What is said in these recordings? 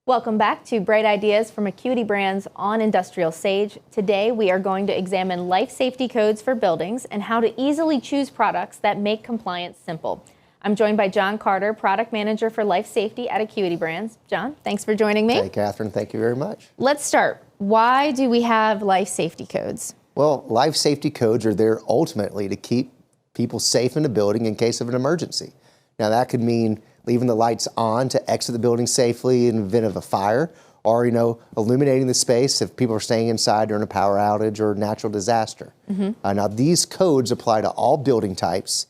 Welcome back to Bright Ideas from Acuity Brands on Industrial Sage. Today we are going to examine life safety codes for buildings and how to easily choose products that make compliance simple. I'm joined by John Carter, Product Manager for Life Safety at Acuity Brands. John, thanks for joining me. Hey, Catherine, thank you very much. Let's start. Why do we have life safety codes? Well, life safety codes are there ultimately to keep people safe in a building in case of an emergency. Now that could mean leaving the lights on to exit the building safely in the event of a fire, or, illuminating the space if people are staying inside during a power outage or natural disaster. Now these codes apply to all building types,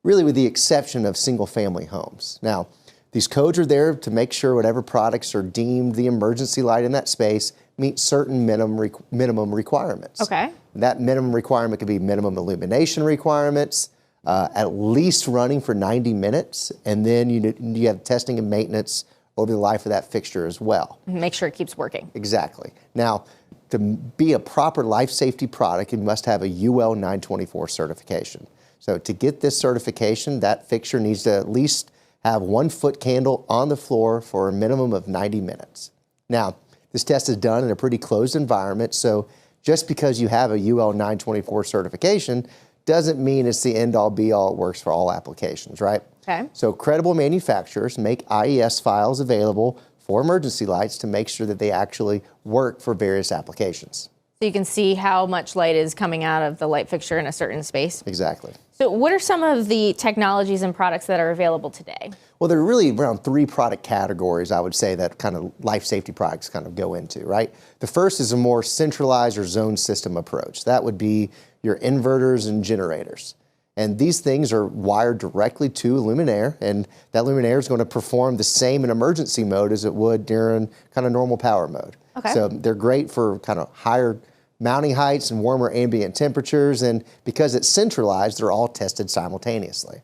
really with the exception of single-family homes. Now, these codes are there to make sure whatever products are deemed the emergency light in that space meet certain minimum requirements. Okay. That minimum requirement could be minimum illumination requirements, at least running for 90 minutes, and then you have testing and maintenance over the life of that fixture as well. Make sure it keeps working. Exactly. Now, to be a proper life safety product, it must have a UL 924 certification. So to get this certification, that fixture needs to at least have 1 foot candle on the floor for a minimum of 90 minutes. Now, this test is done in a pretty closed environment, so just because you have a UL 924 certification doesn't mean it's the end-all be-all, it works for all applications, right? Okay. So credible manufacturers make IES files available for emergency lights to make sure that they actually work for various applications. So you can see how much light is coming out of the light fixture in a certain space. Exactly. So what are some of the technologies and products that are available today? Well, there are really around 3 product categories, I would say, that kind of life safety products kind of go into, right? The first is a more centralized or zone system approach. That would be your inverters and generators. And these things are wired directly to a luminaire, and that luminaire is going to perform the same in emergency mode as it would during kind of normal power mode. Okay. So they're great for kind of higher mounting heights and warmer ambient temperatures, and because it's centralized, they're all tested simultaneously.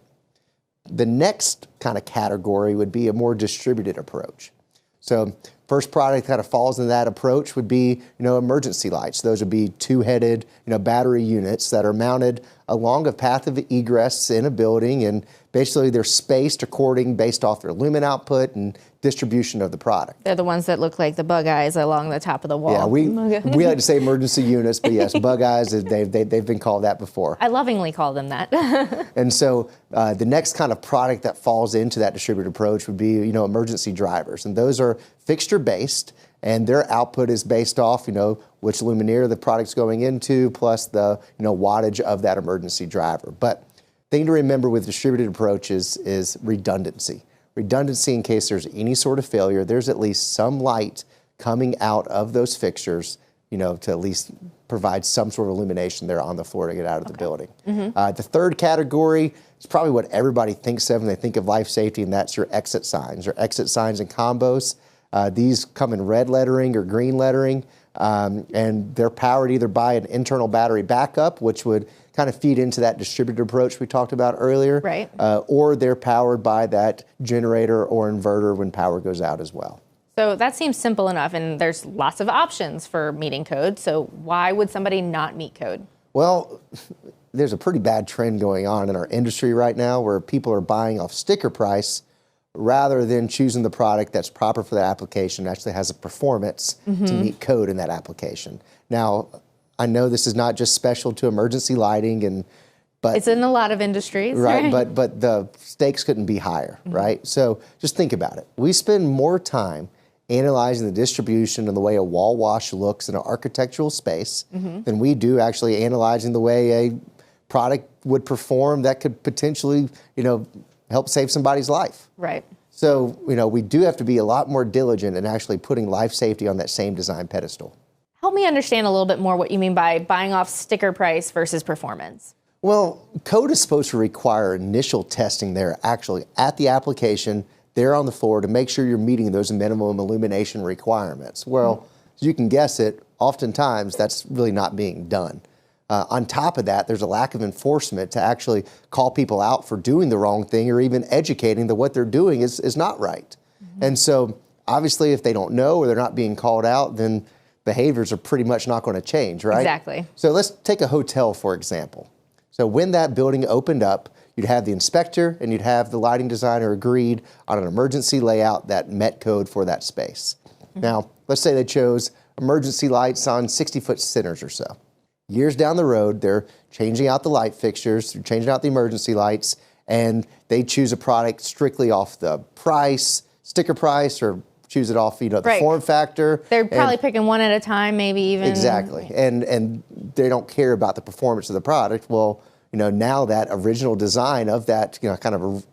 The next kind of category would be a more distributed approach. So first product kind of falls in that approach would be, emergency lights. Those would be 2-headed, battery units that are mounted along a path of egress in a building, and basically they're spaced based off their lumen output and distribution of the product. They're the ones that look like the bug eyes along the top of the wall. Yeah, we like to say emergency units, but yes, bug eyes, they've been called that before. I lovingly call them that. And so the next kind of product that falls into that distributed approach would be, emergency drivers. And those are fixture-based, and their output is based off, which luminaire the product's going into, plus the, wattage of that emergency driver. But the thing to remember with distributed approaches is redundancy. Redundancy in case there's any sort of failure, there's at least some light coming out of those fixtures, to at least provide some sort of illumination there on the floor to get out of the building. The third category is probably what everybody thinks of when they think of life safety, and that's your exit signs, or exit signs and combos. These come in red lettering or green lettering, and they're powered either by an internal battery backup, which would kind of feed into that distributed approach we talked about earlier, right? Or they're powered by that generator or inverter when power goes out as well. So that seems simple enough, and there's lots of options for meeting code. So why would somebody not meet code? Well, there's a pretty bad trend going on in our industry right now where people are buying off sticker price rather than choosing the product that's proper for that application, actually has a performance to meet code in that application. Now, I know this is not just special to emergency lighting, but it's in a lot of industries, right? But the stakes couldn't be higher, right? So just think about it. We spend more time analyzing the distribution and the way a wall wash looks in an architectural space than we do actually analyzing the way a product would perform that could potentially, help save somebody's life. Right. So, we do have to be a lot more diligent in actually putting life safety on that same design pedestal. Help me understand a little bit more what you mean by buying off sticker price versus performance. Well, code is supposed to require initial testing there actually at the application, there on the floor, to make sure you're meeting those minimum illumination requirements. Well, as you can guess it, oftentimes that's really not being done. On top of that, there's a lack of enforcement to actually call people out for doing the wrong thing, or even educating that what they're doing is not right. And so obviously if they don't know or they're not being called out, then behaviors are pretty much not going to change, right? Exactly. So let's take a hotel, for example. So when that building opened up, you'd have the inspector and you'd have the lighting designer agreed on an emergency layout that met code for that space. Now, let's say they chose emergency lights on 60-foot centers or so. Years down the road, they're changing out the light fixtures, they're changing out the emergency lights, and they choose a product strictly off the price, sticker price, or choose it off, the form factor. They're probably picking one at a time, maybe even. Exactly, and they don't care about the performance of the product. Well, now that original design of that, kind of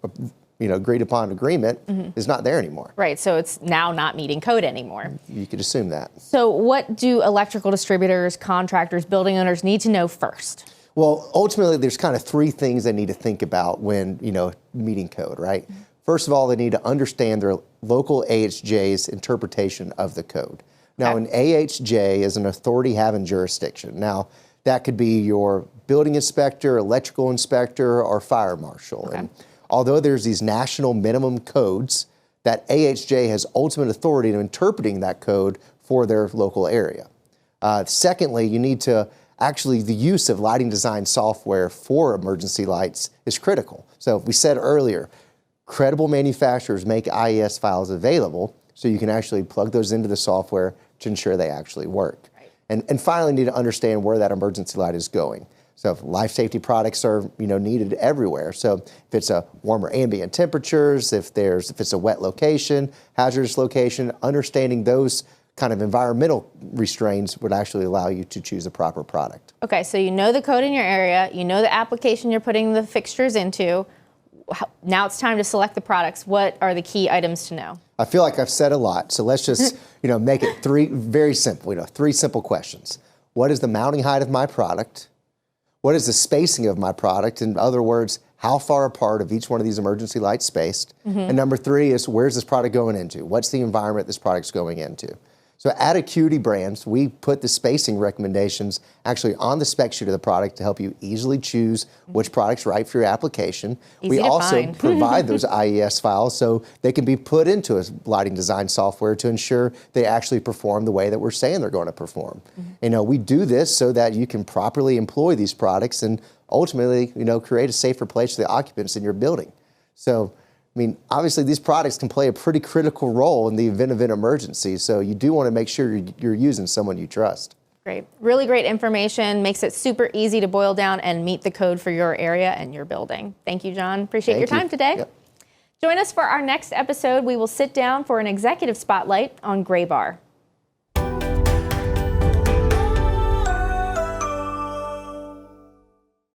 agreed upon agreement is not there anymore. Right, so it's now not meeting code anymore. You could assume that. So what do electrical distributors, contractors, building owners need to know first? Well, ultimately, there's kind of three things they need to think about when, meeting code, right? First of all, they need to understand their local AHJ's interpretation of the code. Now, an AHJ is an authority having jurisdiction. Now, that could be your building inspector, electrical inspector, or fire marshal. Okay. And although there's these national minimum codes, that AHJ has ultimate authority in interpreting that code for their local area. Secondly, you need to the use of lighting design software for emergency lights is critical. So we said earlier, credible manufacturers make IES files available so you can actually plug those into the software to ensure they actually work. Right. And finally, you need to understand where that emergency light is going. So if life safety products are needed everywhere. So if it's a warmer ambient temperatures, if it's a wet location, hazardous location, understanding those kind of environmental restraints would actually allow you to choose a proper product. Okay, so you know the code in your area, you know the application you're putting the fixtures into. Now it's time to select the products. What are the key items to know? I feel like I've said a lot, so let's just make it very simple. Three simple questions. What is the mounting height of my product? What is the spacing of my product? In other words, how far apart of each one of these emergency lights spaced? And number three is, where's this product going into? What's the environment this product's going into? So at Acuity Brands, we put the spacing recommendations actually on the spec sheet of the product to help you easily choose which product's right for your application. We also provide those IES files so they can be put into a lighting design software to ensure they actually perform the way that we're saying they're going to perform. We do this so that you can properly employ these products and ultimately, create a safer place for the occupants in your building. So, obviously these products can play a pretty critical role in the event of an emergency, so you do want to make sure you're using someone you trust. Great. Really great information. Makes it super easy to boil down and meet the code for your area and your building. Thank you, John. Appreciate your time today. Yep. Join us for our next episode. We will sit down for an executive spotlight on Gray Bar.